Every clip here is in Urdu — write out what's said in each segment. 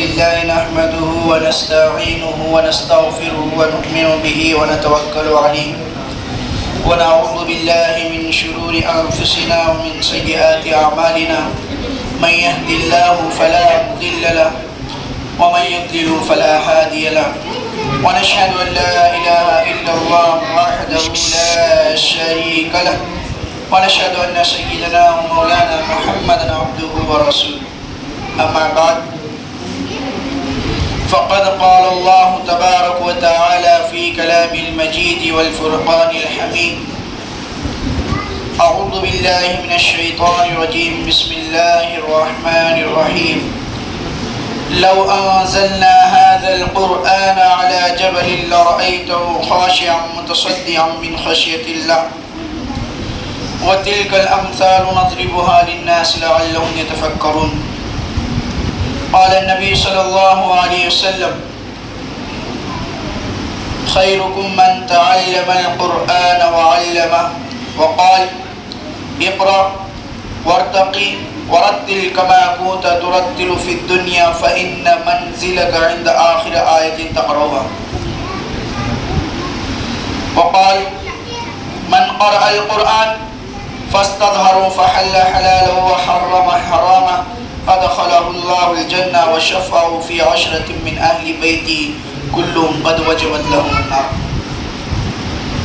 لله نحمده ونستعينه ونستغفره ونؤمن به ونتوكل عليه ونعوذ بالله من شرور أنفسنا ومن سيئات أعمالنا من يهد الله فلا مضل له ومن يضلل فلا هادي له ونشهد أن لا إله إلا الله وحده لا شريك له ونشهد أن سيدنا ومولانا محمدا عبده ورسوله أما بعد فقد قال الله تبارك وتعالى في كلام المجيد والفرقان الحميد أعوذ بالله من الشيطان الرجيم بسم الله الرحمن الرحيم لو أنزلنا هذا القرآن على جبل لرأيته خاشعا متصدعا من خشية الله وتلك الأمثال نضربها للناس لعلهم يتفكرون قال النبي صلى الله عليه وسلم خيركم من تعلم القرآن وعلمه وقال اقرأ وارتقي ورتل كما كنت ترتل في الدنيا فإن منزلك عند آخر آية تقرأها وقال من قرأ القرآن فاستظهروا فحل حلاله وحرم حرامه فدخله الله الجنة وشفعه في 10 من أهل بيته كلهم قد وجبت لهم النار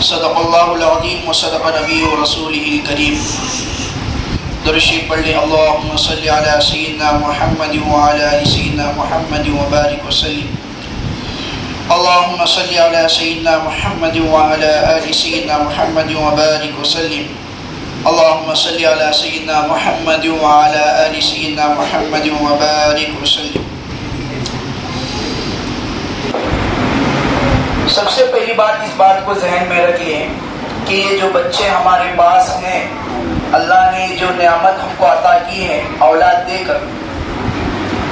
صدق الله العظيم وصدق نبيه ورسوله الكريم درشی پڑھ لیں اللہم صلی علی سیدنا محمد وعلی آل سیدنا محمد وبارک وسلم اللہم صلی علی سیدنا محمد وعلی آل سیدنا محمد وبارک وسلم اللہم صلی علی سیدنا محمد وعلی آل سیدنا محمد وبارک وسلم۔ سب سے پہلی بات اس بات کو ذہن میں رکھ لیں کہ یہ جو بچے ہمارے پاس ہیں اللہ نے جو نعمت ہم کو عطا کی ہے اولاد دے کر،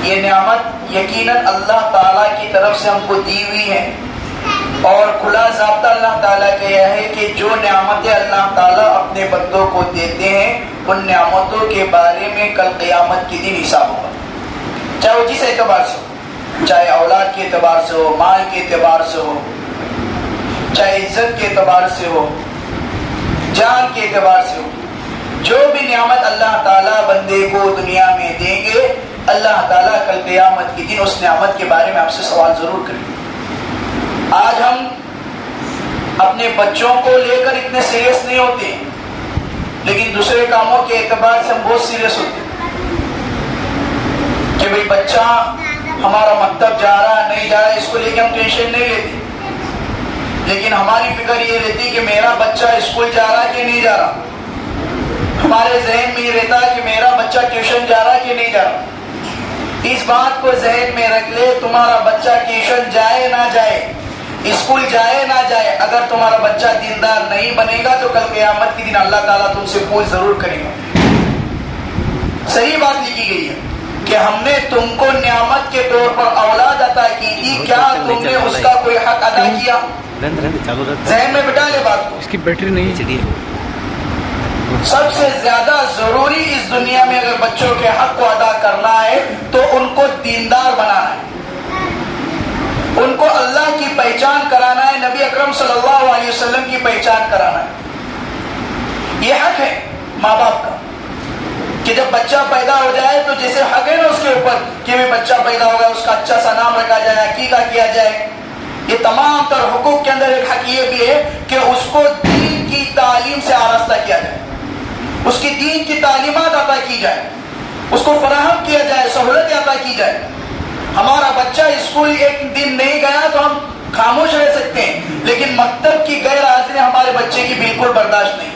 یہ نعمت یقیناً اللہ تعالیٰ کی طرف سے ہم کو دی ہوئی ہے، اور کھلا ضابطہ اللہ تعالیٰ کا یہ ہے کہ جو نعمتیں اللہ تعالیٰ اپنے بندوں کو دیتے ہیں ان نعمتوں کے بارے میں کل قیامت کے دن حساب ہوگا، چاہے وہ جس اعتبار سے ہو، چاہے اولاد کے اعتبار سے ہو، مال کے اعتبار سے ہو، چاہے عزت کے اعتبار سے ہو، جان کے اعتبار سے ہو، جو بھی نعمت اللہ تعالیٰ بندے کو دنیا میں دیں گے اللہ تعالیٰ کل قیامت کے دن اس نعمت کے بارے میں آپ سے سوال ضرور کریں گے۔ آج ہم اپنے بچوں کو لے کر اتنے سیریس نہیں ہوتے ہیں، لیکن دوسرے کاموں کے اعتبار سے ہم بہت سیریس ہوتے ہیں کہ بھئی بچہ ہمارا مکتب جا رہا نہیں جا رہا، اس کو لے کے ہم ٹینشن نہیں لیتے، لیکن ہماری فکر یہ رہتی کہ میرا بچہ اسکول جا رہا کہ نہیں جا رہا، ہمارے ذہن میں یہ رہتا ہے کہ میرا بچہ ٹیوشن جا رہا کہ نہیں جا رہا۔ اس بات کو ذہن میں رکھ لے، تمہارا بچہ ٹیوشن جائے نہ جائے، اسکول جائے نہ جائے، اگر تمہارا بچہ دیندار نہیں بنے گا تو کل قیامت کے دن اللہ تعالیٰ تم سے پوچھ ضرور کرے گا۔ صحیح بات لکھی گئی ہے کہ ہم نے تم کو نعمت کے طور پر اولاد عطا کی تھی، کیا تم نے اس کا کوئی حق ادا کیا؟ ذہن میں بٹھا لے بات کو۔ اس کی بیٹری نہیں چلی ہے۔ سب سے زیادہ ضروری اس دنیا میں اگر بچوں کے حق کو ادا کرنا ہے تو ان کو دیندار بنانا ہے، ان کو اللہ کی پہچان کرانا ہے، نبی اکرم صلی اللہ علیہ وسلم کی پہچان کرانا ہے۔ یہ حق ہے ماں باپ کا کہ جب بچہ پیدا ہو جائے تو جیسے حق ہے نا اس کے اوپر کہ بھی بچہ پیدا ہو گیا اس کا اچھا سا نام رکھا جائے، عقیقہ کیا جائے، یہ تمام تر حقوق کے اندر ایک حق یہ بھی ہے کہ اس کو دین کی تعلیم سے آراستہ کیا جائے، اس کی دین کی تعلیمات عطا کی جائے، اس کو فراہم کیا جائے، سہولت عطا کی جائے۔ ہمارا بچہ اسکول ایک دن نہیں گیا تو ہم خاموش رہ سکتے ہیں، لیکن مکتب کی غیر حاضری ہمارے بچے کی بالکل برداشت نہیں۔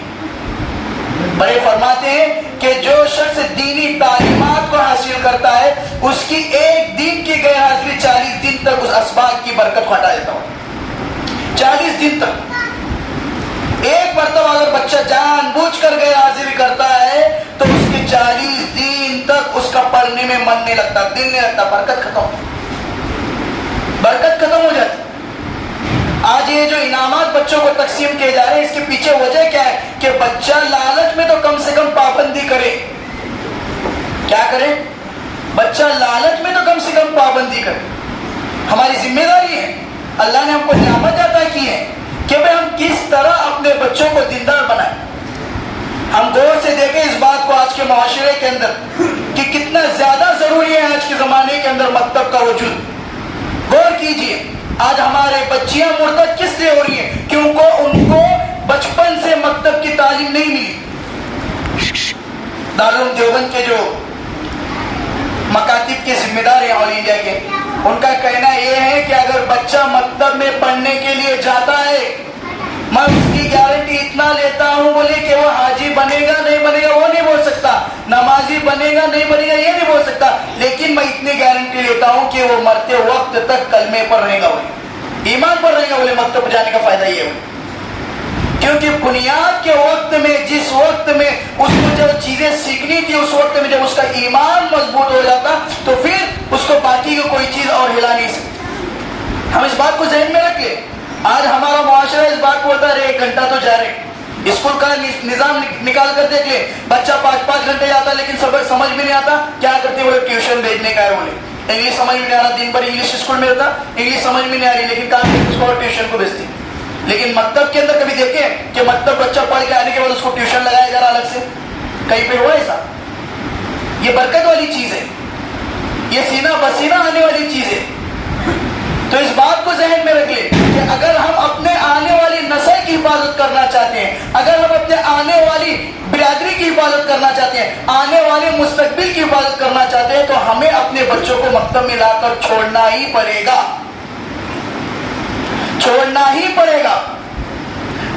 بڑے فرماتے ہیں کہ جو شخص دینی تعلیمات کو حاصل کرتا ہے اس کی ایک دن کی غیر حاضری 40 دن تک اس اسباق کی برکت کو ہٹا دیتا ہوں، 40 دن تک۔ ایک مرتبہ اگر بچہ جان بوجھ کر غیر حاضری کرتا ہے تو اس کے 40 دن تک اس کا پڑھنے میں من نہیں لگتا، دل نہیں لگتا، برکت ختم ہو جاتی۔ آج یہ جو انعامات بچوں کو تقسیم کیے جا رہے ہیں اس کے پیچھے وجہ کیا ہے کہ بچہ لالچ میں تو کم سے کم پابندی کرے، کیا کرے؟ بچہ لالچ میں تو کم سے کم پابندی کرے۔ ہم کو نعمت عطا کی ہے کہ بھئی ہم کس طرح اپنے بچوں کو دیندار بنائیں. ہم غور سے دیکھیں اس بات کو آج کے معاشرے کے اندر کہ کتنا زیادہ ضروری ہے آج کے زمانے کے اندر مکتب کا وجود. غور کیجئے آج ہمارے بچیاں مرتد کس لیے ہو رہی ہیں؟ کیونکہ ان کو بچپن سے مکتب کی تعلیم نہیں ملی. دارالعلوم دیوبند کے جو مکاتب کے ذمہ دار ہیں آل انڈیا کے، ان کا کہنا یہ ہے کہ اگر بچہ مکتب میں پڑھنے کے لیے جاتا ہے، میں اس کی گارنٹی اتنا لیتا ہوں بولے کہ وہ حاجی بنے گا نہیں بنے گا وہ نہیں بول سکتا، نمازی بنے گا نہیں بنے گا یہ نہیں بول سکتا، لیکن میں اتنی گارنٹی لیتا ہوں کہ وہ مرتے وقت تک کلمے پر رہے گا، بولے ایمان پر رہے گا. بولے مکتب جانے کا فائدہ یہ ہے کیونکہ بنیاد کے وقت میں جس وقت میں اس کو جو چیزیں سیکھنی تھی اس وقت میں جب اس کا ایمان مضبوط ہو جاتا تو پھر اس کو باقی کی کوئی چیز اور ہلا نہیں سکتی. ہم اس بات کو ذہن میں رکھیں. آج ہمارا معاشرہ اس بات کو بتا رہے 1 گھنٹہ تو جا رہے. اسکول کا نظام نکال کر دیکھ لے، بچہ 5 گھنٹے جاتا لیکن سبق سمجھ بھی نہیں آتا. کیا کرتے بولے ٹیوشن بھیجنے کا ہے، بولے انگلش سمجھ میں نہیں آ رہا، دن بھر انگلش اسکول میں رہتا، انگلش سمجھ میں نہیں آ رہی لیکن کام کرتے اس کو اور ٹیوشن کو بھیجتے. لیکن مکتب کے اندر کبھی دیکھیں کہ مکتب بچہ پڑھ کے آنے کے بعد اس کو ٹیوشن لگایا جا رہا الگ سے؟ کہیں پہ ہوا ایسا؟ یہ برکت والی چیز ہے، یہ سینہ بسینہ آنے والی چیز ہے. تو اس بات کو ذہن میں رکھ لیں کہ اگر ہم اپنے آنے والی نسل کی حفاظت کرنا چاہتے ہیں، اگر ہم اپنے آنے والی برادری کی حفاظت کرنا چاہتے ہیں، آنے والے مستقبل کی حفاظت کرنا چاہتے ہیں، تو ہمیں اپنے بچوں کو مکتب میں لا کر چھوڑنا ہی پڑے گا، چھوڑنا ہی پڑے گا.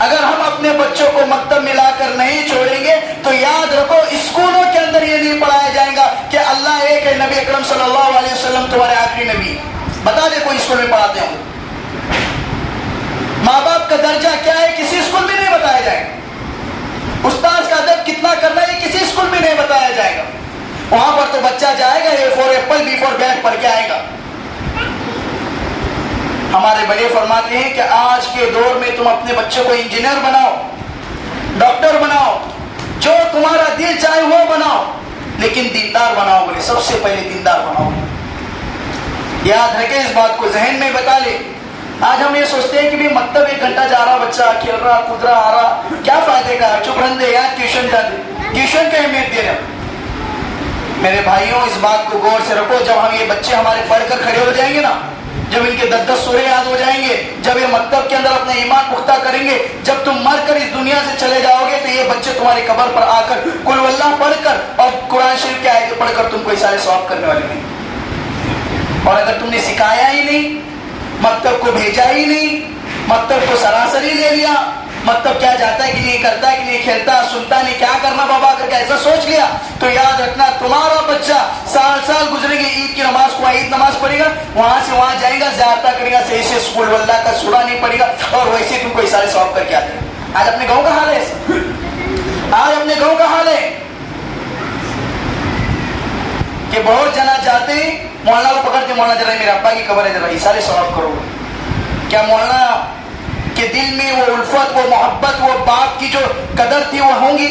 اگر ہم اپنے بچوں کو مکتب میں لا کر نہیں چھوڑیں گے تو یاد رکھو اسکولوں کے اندر یہ نہیں پڑھایا جائے گا کہ اللہ ایک ہے، نبی اکرم صلی اللہ علیہ وسلم تمہارے آخری نبی. بتا دے کوئی اسکول میں پڑھاتے ہوں؟ ماں باپ کا درجہ کیا ہے کسی اسکول میں نہیں بتایا جائے گا. استاد کا ادب کتنا کرنا ہے کسی اسکول میں نہیں بتایا جائے گا. وہاں پر تو بچہ جائے گا A for apple B for bat پڑھ کے آئے گا. ہمارے بڑے فرماتے ہیں کہ آج کے دور میں تم اپنے بچوں کو انجینئر بناؤ، ڈاکٹر بناؤ، جو تمہارا دل چاہے وہ بناؤ، لیکن دیندار بناؤ. بولے سب سے پہلے دیندار بناؤ. یاد رکھے اس بات کو ذہن میں بتا لے. آج ہم یہ سوچتے ہیں کہ بھی مکتب 1 گھنٹہ جا رہا بچہ کھیل رہا کود رہا آ رہا، کیا فائدے کا، چپ رہنے دے یار، ٹیوشن جا دے. ٹیوشن کا اہمیت دے رہے. میرے بھائیوں اس بات کو غور سے رکھو. جب ہم یہ بچے ہمارے پڑھ کر کھڑے ہو جائیں گے نا، جب ان کے 10 سورے یاد ہو جائیں گے، جب یہ مکتب کے اندر اپنا ایمان پختہ کریں گے، جب تم مر کر اس دنیا سے چلے جاؤ گے تو یہ بچے تمہاری قبر پر آ کر قل واللہ پڑھ کر اور قرآن شریف کی آیتیں پڑھ کر تم کو اصالہ ثواب کرنے والے ہیں. اور اگر تم نے سکھایا ہی نہیں، مکتب کو بھیجا ہی نہیں، مکتب کو سراسری لے لیا، مکتب کیا جاتا ہے کہ نہیں، کرتا ہے کہ نہیں، کھیلتا سنتا نہیں، کیا کرنا بابا کر کے ایسا سوچ لیا، تو یاد رکھنا تمہارا بچہ سال گزرے گی، عید کی نماز کو عید نماز پڑھے گا، وہاں سے وہاں جائے گا، زیارتہ کرے گا، صحیح سے اسکول واللہ کا سورہ نہیں پڑھے گا اور ویسے تم کو اصالہ ثواب کر کے آتے ہیں. آج اپنے گاؤں کا حال ہے ایسا. آج اپنے گاؤں کا حال ہے کہ بہت جنا جاتے ہیں، مولانا کو پکڑتے، مولانا ذرا میرے ابا کی قبر ہے ذرا اصالہ ثواب کرو. کیا مولانا کے دل میں وہ الفت، وہ محبت، وہ باپ کی جو قدر تھی وہ ہوں گی؟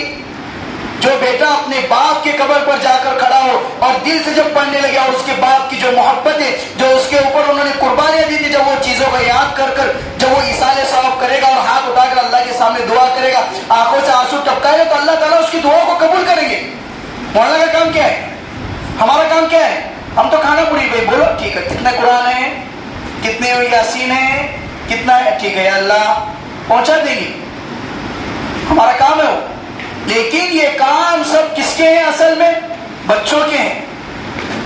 جو بیٹا اپنے باپ کے قبر پر جا کر کھڑا ہو اور دل سے جب پڑھنے لگے اور اس کے باپ کی جو محبت ہے، جو اس کے اوپر انہوں نے قربانیاں دی تھی، جب وہ چیزوں کا یاد کر کر جب وہ اصالہ ثواب کرے گا اور ہاتھ اٹھا کر اللہ کے سامنے دعا کرے گا، آنکھوں سے آنسو ٹپکائے گا، تو اللہ تعالیٰ اس کی دعا کو قبول کریں گے. مولانا کا کام کیا ہے؟ ہمارا کام کیا ہے؟ ہم تو کھانا پوری بھائی بولو ٹھیک ہے، کتنے قرآن ہیں، کتنے یاسین ہیں، کتنا ہے، ٹھیک ہے اللہ پہنچا دیں گے، ہمارا کام ہے وہ. لیکن یہ کام سب کس کے ہیں؟ اصل میں بچوں کے ہیں.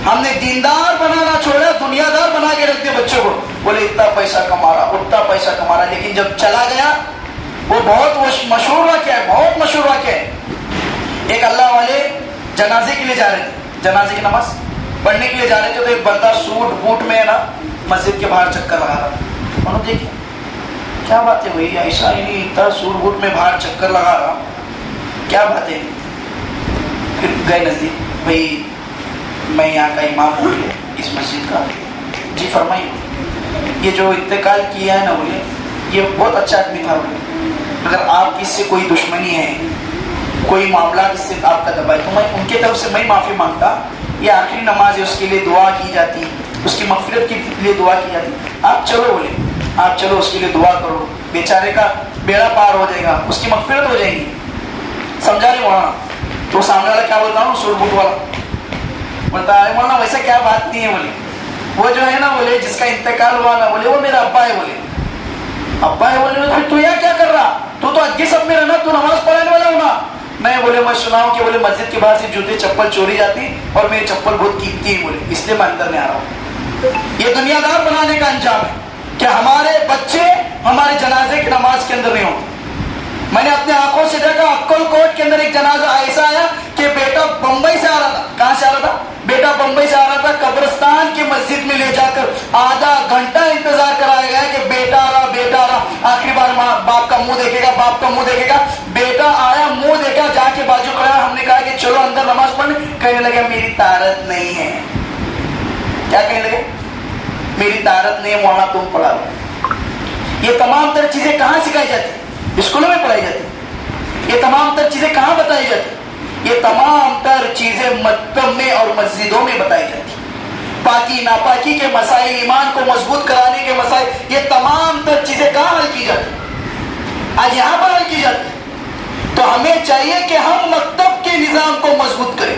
ہم نے دیندار بنانا چھوڑا، دنیا دار بنا کے رکھ دیا بچوں کو. بولے اتنا پیسہ کما رہا، اتنا پیسہ کما رہا، لیکن جب چلا گیا وہ بہت مشہور واقعہ ہے، بہت مشہور واقعہ ہے. ایک اللہ والے جنازے کے لیے جا رہے تھے، جنازے کی نماز پڑھنے کے لیے جا رہے تھے، تو ایک بندہ سوٹ بوٹ میں نا مسجد کے باہر چکر لگا رہا. انہوں نے دیکھا کیا بات ہے بھائی، ایسا ہی نہیں، اتنا سوٹ بوٹ میں باہر چکر لگا رہا، کیا بات ہے؟ پھر گئے نزدیک، بھائی میں یہاں کا امام ہوں اس مسجد کا. جی فرمائیے. یہ جو انتقال کیا ہے نا، بولے یہ بہت اچھا آدمی تھا، بولے اگر آپ کی اس سے کوئی دشمنی ہے، کوئی معاملات اس سے آپ کا دبا ہے، تو میں ان کی طرف سے میں معافی مانگتا. یہ آخری نماز ہے، اس کے لیے دعا کی جاتی، اس کی مغفرت کے لیے دعا کی جاتی. آپ چلو بولے. آپ چلو اس کے لیے دعا کرو، بیچارے کا بیڑا پار ہو جائے گا، اس کی مغفرت ہو جائے گی. سمجھا نہیں مولانا؟ تو سامنے والا کیا بولتا ہوں، سوٹ بوٹ والا بولتا ہے مولانا ویسا کیا بات نہیں ہے. بولے وہ جو ہے نا، بولے جس کا انتقال ہوا نا، بولے وہ میرا ابا ہے. بولے ابا ہے؟ بولے پھر تو یہاں کیا کر رہا؟ تو اگے سب میں رہنا، تو نماز پڑھانے والا ہونا. میں بولے میں سنا ہوں کہ بولے مسجد کے باہر سے جوتے چپل چوری جاتی اور میری چپل بہت قیمتی ہے، بولے اس لیے میں اندر نہیں آ رہا ہوں. یہ دنیا دار بنانے کا انجام ہے کہ ہمارے بچے ہمارے جنازے کی نماز کے اندر نہیں ہوتے. میں نے اپنے آنکھوں سے دیکھا، اکل کوٹ کے اندر ایک جنازہ ایسا آیا کہ بیٹا بمبئی سے آ رہا تھا. کہاں سے آ رہا تھا؟ بیٹا بمبئی سے آ رہا تھا. قبرستان کی مسجد میں لے جا کر آدھا گھنٹہ انتظار کرایا گیا کہ بیٹا آ رہا، بیٹا آ رہا. آخری بار باپ کا منہ دیکھے گا، باپ کا منہ دیکھے گا. بیٹا آیا، منہ دیکھا، جا کے بازو کھڑا. ہم نے کہا کہ چلو اندر نماز پڑھنے. کہنے لگا میری طاقت نہیں ہے. کیا کہنے لگے؟ میری طاقت نہیں ہے مولانا، تم پڑھا لو. یہ تمام تر چیزیں کہاں سکھائی جاتی؟ اسکولوں میں پڑھائی جاتی. یہ تمام تر چیزیں کہاں بتائی جاتی؟ یہ تمام تر چیزیں مکتب میں اور مسجدوں میں بتائی جاتی. پاکی ناپاکی کے مسائل، ایمان کو مضبوط کرانے کے مسائل، یہ تمام تر چیزیں کہاں حل کی جاتی؟ آج یہاں پر حل کی جاتی. تو ہمیں چاہیے کہ ہم مکتب کے نظام کو مضبوط کریں.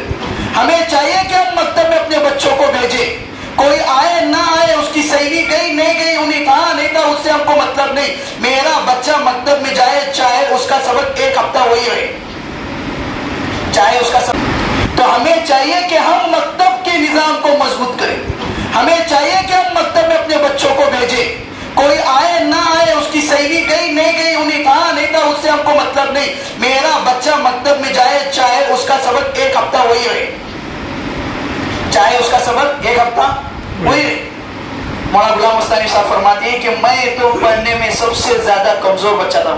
ہمیں چاہیے کہ ہم مکتب میں اپنے بچوں کو بھیجیں. کوئی آئے نہ آئے، اس کی سہیلی گئی نہیں گئی، انہیں کہا نہیں تھا، اس سے ہم کو مطلب نہیں. میرا بچہ مکتب میں جائے، چاہے اس کا سبق ایک ہفتہ وہی رہے، چاہے اس کا سبق. تو ہمیں چاہیے کہ ہم مکتب کے نظام کو مضبوط کریں. ہمیں چاہیے کہ ہم مکتب میں اپنے بچوں کو بھیجیں. کوئی آئے نہ آئے، اس کی سہیلی گئی نہیں گئی، انہیں کہا نہیں تھا، اس سے ہم کو مطلب نہیں. میرا بچہ مکتب میں جائے، چاہے اس کا سبق ایک ہفتہ وہی رہے، چاہے اس کا سبق ایک ہفتہ وہی رہے. مولانا غلام مستانی صاحب فرماتے ہیں کہ میں تو پڑھنے میں سب سے زیادہ کمزور بچہ تھا.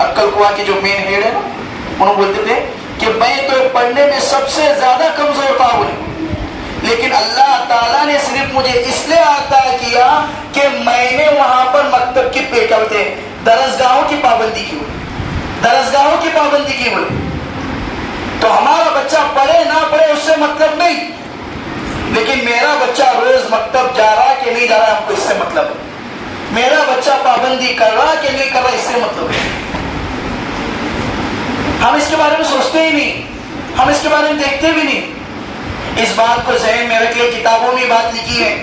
عقل قوا کے جو مین ہیڈ ہے نا، انہوں بولتے تھے کہ میں تو پڑھنے میں سب سے زیادہ کمزور تھا. بولے لیکن اللہ تعالیٰ نے صرف مجھے اس لیے عطا کیا کہ میں نے وہاں پر مکتب کی پیٹوتے درسگاہوں کی پابندی کی. درسگاہوں کی پابندی کی. بولے تو ہمارا بچہ پڑھے نہ پڑھے اس سے مطلب نہیں، لیکن میرا بچہ روز مکتب جا رہا کہ نہیں جا رہا ہم کو اس سے مطلب ہے. میرا بچہ پابندی کر رہا کہ نہیں کر رہا اس سے مطلب ہے. ہم اس کے بارے میں سوچتے ہی نہیں، ہم اس کے بارے میں دیکھتے بھی نہیں. اس بات کو ذہن میں رکھ لے. کتابوں میں بات لکھی ہے،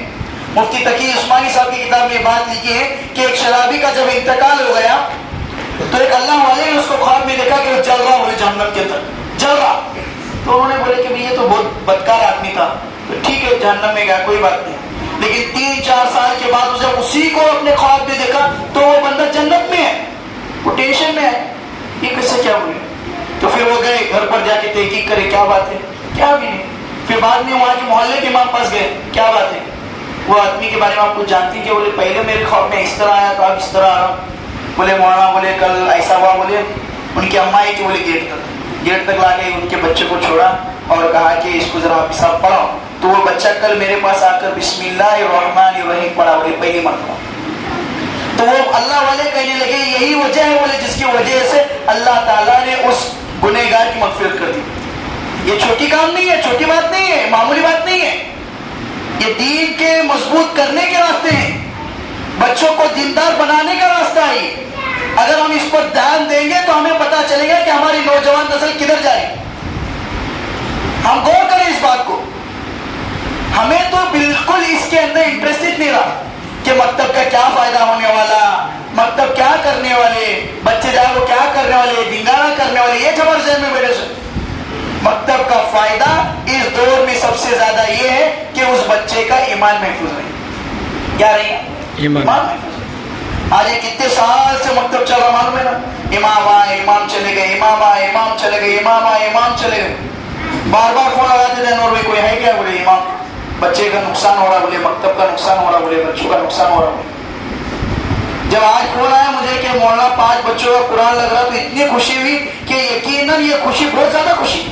مفتی تقی عثمانی صاحب کی کتاب میں بات لکھی ہے کہ ایک شرابی کا جب انتقال ہو گیا تو ایک اللہ والے نے اس کو خواب میں دیکھا کہ وہ جل رہا، بولے جہنم کے اندر جل رہا. تو انہوں نے بولے کہ یہ تو بہت بدکار آدمی تھا، تو ٹھیک ہے جہنم میں گیا کوئی بات نہیں. لیکن 3-4 سال کے بعد جب اسی کو اپنے خواب میں دیکھا تو وہ بندہ جنت میں ہے، وہ ٹینشن میں ہے، یہ کس سے کیا ہوئی. تو پھر وہ گئے گھر پر جا کے تحقیق کرے کیا بات ہے، کیا بھی نہیں. پھر بعد میں وہاں کے محلے کے امام پاس گئے، کیا بات ہے. وہ آدمی کے بارے میں آپ کچھ جانتی ہیں کہ بولے پہلے میرے خواب میں اس طرح آیا تو اب اس طرح آ رہا. بولے مولانا بولے کل ایسا ہوا. بولے ان کی اماں آئی تھی، بولے گیٹ تک لا کے ان کے بچے کو چھوڑا اور کہا کہ اس کو ذرا حساب پڑھاؤ. تو وہ بچہ کل میرے پاس آ کر بسم اللہ الرحمن الرحیم پڑھا. بولے پہلی مرتبہ. تو وہ اللہ والے کہنے لگے یہی وجہ ہے بولے جس کی وجہ سے اللہ تعالیٰ نے اس گنہگار کی مغفرت کر دی. یہ چھوٹی کام نہیں ہے، چھوٹی بات نہیں ہے، معمولی بات نہیں ہے. یہ دین کے مضبوط کرنے کے راستے ہیں، بچوں کو دیندار بنانے کا راستہ ہے. اگر ہم اس پر دھیان دیں گے تو ہمیں پتا چلے گا کہ ہماری نوجوان نسل کدھر جائے. ہم غور کریں اس بات کو. ہمیں تو بالکل اس کے اندر انٹرسٹ نہیں رہا کہ مکتب کا کیا فائدہ ہونے والا، مکتب کیا کرنے والے بچے جائے وہ کیا کرنے والے، دنگارا کرنے والے. یہ ہمارے ذہن میں بیٹھے سے مکتب کا فائدہ اس دور میں سب سے زیادہ یہ ہے کہ اس بچے کا ایمان محفوظ رہے. کیا رہے ایمان محفوظ. آج یہ کتنے سال سے مکتب چل رہا معلوم ہے نا. امام آئے امام چلے گئے، امام آئے امام چلے گئے، امام آئے امام چلے گئے. بار بار فون لگاتے تھے نور بھائی کوئی ہے کیا. بولے امام بچے کا نقصان ہو رہا، بولے مکتب کا نقصان ہو رہا، بولے بچوں کا نقصان ہو رہا. جب آج فون آیا مجھے کہ مولانا 5 بچوں کا قرآن لگ رہا تو اتنی خوشی ہوئی کہ یقیناً یہ خوشی بہت زیادہ خوشی.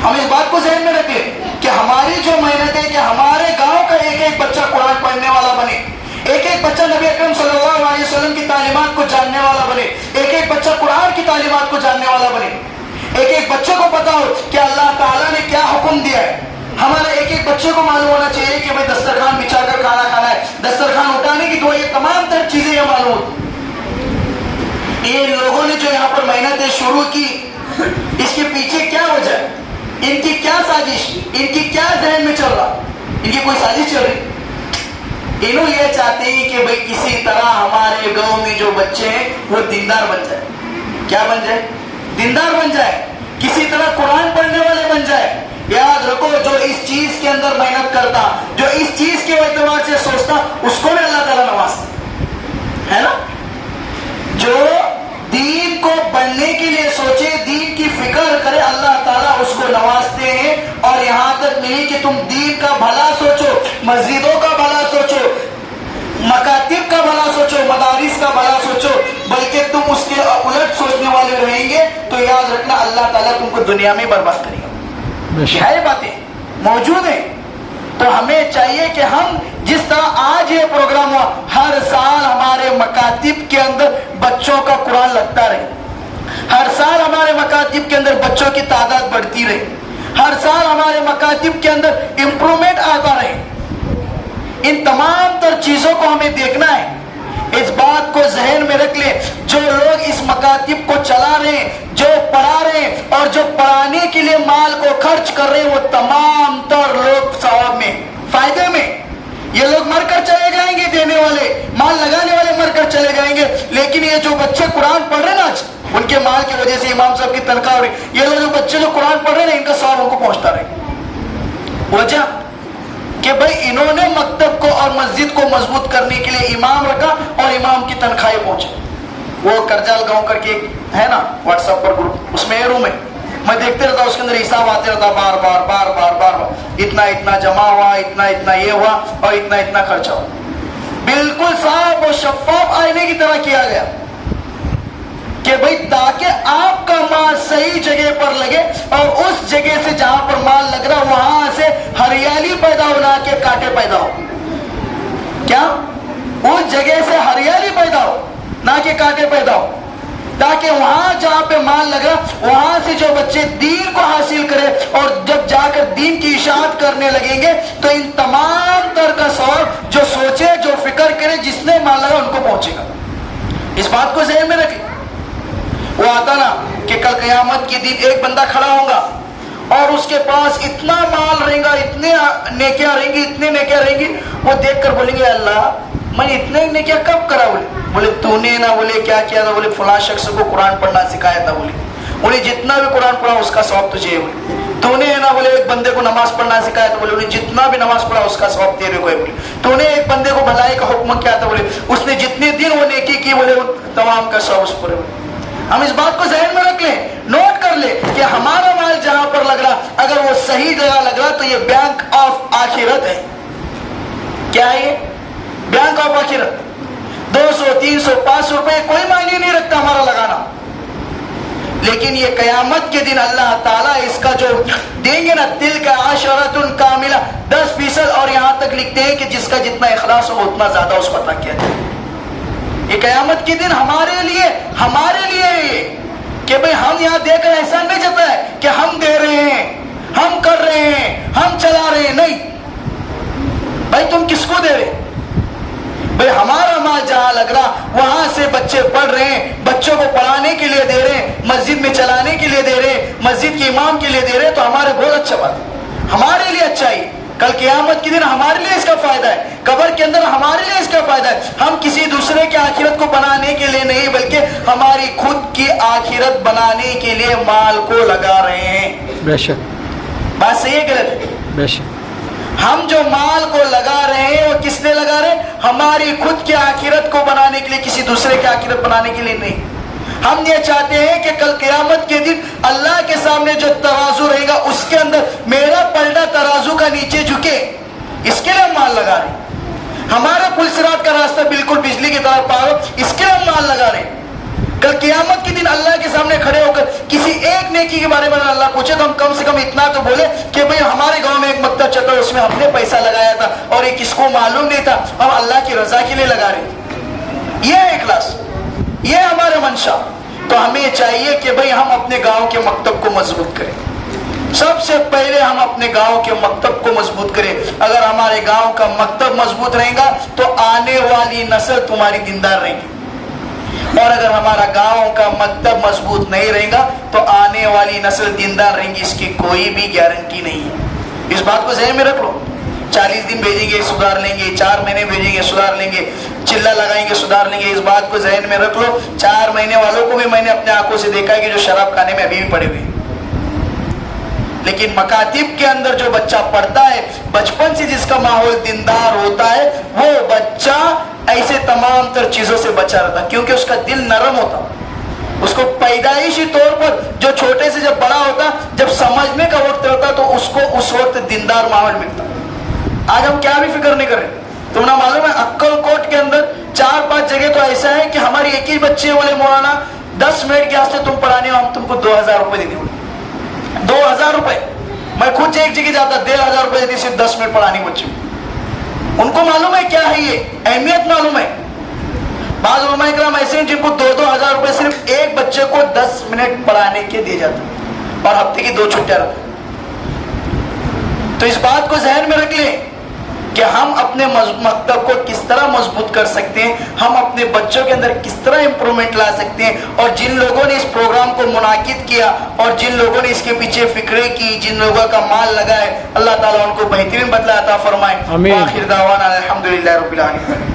ہم اس بات کو ذہن میں رکھیں کہ ہماری جو محنت ہے کہ ہمارے گاؤں کا ایک ایک بچہ قرآن پڑھنے والا بنے، ایک ایک بچہ نبی اکرم صلی اللہ علیہ وسلم کی تعلیمات کو جاننے والا بنے، ایک ایک بچہ قرآن کی تعلیمات کو جاننے والا بنے، ایک ایک بچے کو پتا ہو کہ اللہ تعالیٰ نے کیا حکم دیا ہے. ہمارے ایک ایک بچے کو معلوم ہونا چاہیے کہ میں دسترخوان بچھا کر کھانا کھانا ہے، دسترخوان اٹھانے کی دعا. یہ تمام تر یہ لوگوں نے جو یہاں پر محنتیں شروع کی، اس کے پیچھے کیا وجہ ہے؟ ان کی کیا سازش، ان کی کیا ذہن میں چل رہا؟ ان کی کوئی سازش چل رہی؟ انہوں یہ چاہتے ہیں کہ بھئی کسی طرح ہمارے گاؤں میں جو بچے ہیں وہ دیندار بن جائے. کیا بن جائے؟ دیندار بن جائے، کسی طرح قرآن پڑھنے والے بن جائے. یاد رکھو، جو اس چیز کے اندر محنت کرتا، جو اس چیز کے اعتبار سے سوچتا، اس کو بھی اللہ تعالیٰ نوازتا ہے نا. جو دین کو بڑھنے کے لیے سوچے، دین کی فکر کرے، اللہ تعالیٰ اس کو نوازتے ہیں. اور یہاں تک نہیں کہ تم دین کا بھلا سوچو، مسجدوں کا بھلا سوچو، مکاتب کا بھلا سوچو، مدارس کا بھلا سوچو، بلکہ تم اس کے الٹ سوچنے والے رہیں گے تو یاد رکھنا اللہ تعالیٰ تم کو دنیا میں برباد کرے گا. یہ باتیں موجود ہیں. تو ہمیں چاہیے کہ ہم جس طرح آج یہ پروگرام ہوا، ہر سال ہمارے مکاتب کے اندر بچوں کا قرآن لگتا رہے، ہر سال ہمارے مکاتب کے اندر بچوں کی تعداد بڑھتی رہے، ہر سال ہمارے مکاتب کے اندر امپرومنٹ آتا رہے. ان تمام تر چیزوں کو ہمیں دیکھنا ہے. اس بات کو ذہن میں رکھ لیں، جو لوگ اس مکاتب کو چلا رہے ہیں، جو پڑھا رہے ہیں اور جو پڑھانے کے لیے مال کو خرچ کر رہے ہیں، وہ تمام تر لوگ ثواب میں، فائدے میں. یہ لوگ مر کر چلے جائیں گے، دینے والے، مال لگانے والے مر کر چلے جائیں گے، لیکن یہ جو بچے قرآن پڑھ رہے ہیں نا آج، ان کے مال کی وجہ سے امام صاحب کی تنخواہ ہو رہی، یہ لوگ جو بچے جو قرآن پڑھ رہے ہیں ان کا ثواب ان کو پہنچتا رہے. وجہ کہ بھئی انہوں نے مکتب کو اور مسجد کو مضبوط کرنے کے لیے امام رکھا اور امام کی تنخواہیں پہنچے. وہ کرجال گاؤں کر کے ہے نا واٹس ایپ پر گروپ، اس میں یہ روم ہے، میں دیکھتے رہتا، اس کے اندر حساب آتے رہتا، بار بار بار بار بار بار، اتنا اتنا جمع ہوا، اتنا اتنا یہ ہوا اور اتنا اتنا خرچہ ہوا. بالکل صاف اور شفاف آئینے کی طرح کیا گیا کہ بھئی تاکہ آپ کا مال صحیح جگہ پر لگے اور اس جگہ سے جہاں پر مال لگ رہا وہاں سے ہریالی پیدا ہو، نہ کہ کانٹے پیدا ہو. کیا؟ اس جگہ سے ہریالی پیدا ہو، نہ کہ کانٹے پیدا ہو، تاکہ وہاں جہاں پہ مال لگا وہاں سے جو بچے دین کو حاصل کرے اور جب جا کر دین کی اشاعت کرنے لگیں گے تو ان تمام تر کا ثواب جو سوچے، جو فکر کرے، جس نے مال لگا ان کو پہنچے گا. اس بات کو ذہن میں رکھیں. وہ آتا نا کہ کل قیامت کے دن ایک بندہ کھڑا ہوگا اور اس کے پاس اتنا مال رہے گا، اتنے نیکیاں رہیں گی، اتنے نیکیاں رہیں گی، وہ دیکھ کر بولیں گے اللہ میں اتنے نیکیاں کب کرا؟ بولے تو نے نہ بولے کیا کیا تھا؟ بولے فلاں شخص کو قرآن پڑھنا سکھایا تھا. بولے جتنا بھی قرآن پڑھا اس کا ثواب تجھے ہے. بولے تو نے نہ بولے ایک بندے کو نماز پڑھنا سکھایا تھا. بولے جتنا بھی نماز پڑھا اس کا ثواب تیرے کو ہے. بولے تو نے ایک بندے کو بھلائی کا حکم کیا تھا؟ بولے اس نے جتنے دن وہ نیکی کی بولے وہ تمام کا ثواب اس پر ہے. ہم اس بات کو ذہن میں رکھ لیں، نوٹ کر لیں کہ ہمارا مال جہاں پر لگ رہا اگر وہ صحیح جگہ لگ رہا تو یہ بینک آف آخرت ہے. کیا ہے یہ؟ بینک آف آخرت. 200 300 500 روپے کوئی معنی نہیں رکھتا ہمارا لگانا، لیکن یہ قیامت کے دن اللہ تعالیٰ اس کا جو دیں گے نا، دل کا عشرۃ کاملہ 10%، اور یہاں تک لکھتے ہیں کہ جس کا جتنا اخلاص ہو اتنا زیادہ اس کو عطا کیا جائے. یہ قیامت کے دن ہمارے لیے یہ کہ بھئی ہم یہاں دے کر ایسا نہیں جاتا ہے کہ ہم دے رہے ہیں، ہم کر رہے ہیں، ہم چلا رہے ہیں. نہیں بھائی، تم کس کو دے رہے؟ بھئی ہمارا مال جہاں لگ رہا وہاں سے بچے پڑھ رہے ہیں، بچوں کو پڑھانے کے لیے دے رہے ہیں، مسجد میں چلانے کے لیے دے رہے ہیں، مسجد کے امام کے لیے دے رہے ہیں، تو ہمارے بہت اچھا بات ہے، ہمارے لیے اچھا ہی. کل قیامت کے دن ہمارے لیے اس کا فائدہ ہے، قبر کے اندر ہمارے لیے اس کا فائدہ ہے. ہم کسی دوسرے کی آخرت کو بنانے کے لیے نہیں بلکہ ہماری خود کی آخرت بنانے کے لیے مال کو لگا رہے ہیں. بے شک بات صحیح ہے غلط ہے؟ بے شک. ہم جو مال کو لگا رہے ہیں وہ کس نے لگا رہے ہیں؟ ہماری خود کی آخرت کو بنانے کے لیے، کسی دوسرے کی آخرت بنانے کے لیے نہیں. ہم یہ چاہتے ہیں کہ کل قیامت کے دن اللہ کے سامنے جو ترازو رہے گا اس کے اندر میرا پلڑا ترازو کا نیچے جھکے، اس کے لیے ہم مال لگا رہے ہیں. ہمارا پل صراط کا راستہ بالکل بجلی کی طرح پار ہو، اس کے لیے ہم مال لگا رہے ہیں. کل قیامت کے دن اللہ کے سامنے کھڑے ہو کر کسی ایک نیکی کے بارے میں اللہ پوچھے تو ہم کم سے کم اتنا تو بولے کہ بھئی ہمارے گاؤں میں ایک مکتب چلتا ہے، اس میں ہم نے پیسہ لگایا تھا اور یہ کس کو معلوم نہیں تھا، ہم اللہ کی رضا کے لیے لگا رہے تھے. یہ ہے اخلاص، یہ ہمارا منشا. تو ہمیں چاہیے کہ بھئی ہم اپنے گاؤں کے مکتب کو مضبوط کریں. سب سے پہلے ہم اپنے گاؤں کے مکتب کو مضبوط کریں. اگر ہمارے گاؤں کا مکتب مضبوط رہے گا تو آنے والی نسل تمہاری دیندار رہے گی، اور اگر ہمارا گاؤں کا مکتب مضبوط نہیں رہے گا تو آنے والی نسل دیندار رہیں گی، اس کی کوئی بھی گارنٹی نہیں ہے۔ اس بات کو ذہن میں رکھ لو۔ 40 دن بھیجیں گے سدھار لیں گے، 4 مہینے بھیجیں گے سدھار لیں گے، چلا لگائیں گے سدھار لیں گے، اس بات کو ذہن میں رکھ لو۔ 4 مہینے والوں کو بھی میں نے اپنے آنکھوں سے دیکھا ہے کہ جو شراب کھانے میں ابھی بھی پڑے ہوئے ہیں۔ لیکن مکاتب کے اندر جو بچہ پڑھتا ہے، بچپن سے جس کا ماحول دیندار ہوتا ہے، وہ بچہ ایسے تمام تر چیزوں سے بچا رہتا، کیونکہ اس کا دل نرم ہوتا۔ اس کو پیدائشی طور پر جو چھوٹے سے جب بڑا ہوتا، جب سمجھنے کا وقت ہوتا تو اس کو اس وقت دیندار ماحول ملتا۔ آج ہم کیا بھی فکر نہیں کر رہے۔ تمہیں معلوم ہے عقل کوٹ کے اندر 4-5 جگہ تو ایسا ہے کہ ہماری ایک ہی بچے بولے مولانا 10 منٹ کے واسطے تم پڑھانے ہو، ہم تم کو 2000 روپے دینے بولے۔ 2000 روپے! میں خود ایک جگہ جاتا 1500 روپے دیتی صرف 10 منٹ پڑھانے بچے۔ ان کو معلوم ہے کیا ہے یہ اہمیت معلوم ہے۔ بعض علماء کرام ایسے ہیں جن کو 2-2000 روپے صرف ایک بچے کو 10 منٹ پڑھانے کے دیے جاتے اور ہفتے کی 2 چھٹیاں رکھتے۔ تو اس بات کو ذہن میں رکھ لیں کہ ہم اپنے مکتب کو کس طرح مضبوط کر سکتے ہیں، ہم اپنے بچوں کے اندر کس طرح امپرومنٹ لا سکتے ہیں، اور جن لوگوں نے اس پروگرام کو منعقد کیا اور جن لوگوں نے اس کے پیچھے فکریں کی، جن لوگوں کا مال لگا ہے، اللہ تعالیٰ ان کو بہترین بدلہ عطا فرمائے۔ آمین۔ وآخر دعوانا الحمدللہ رب العالمین۔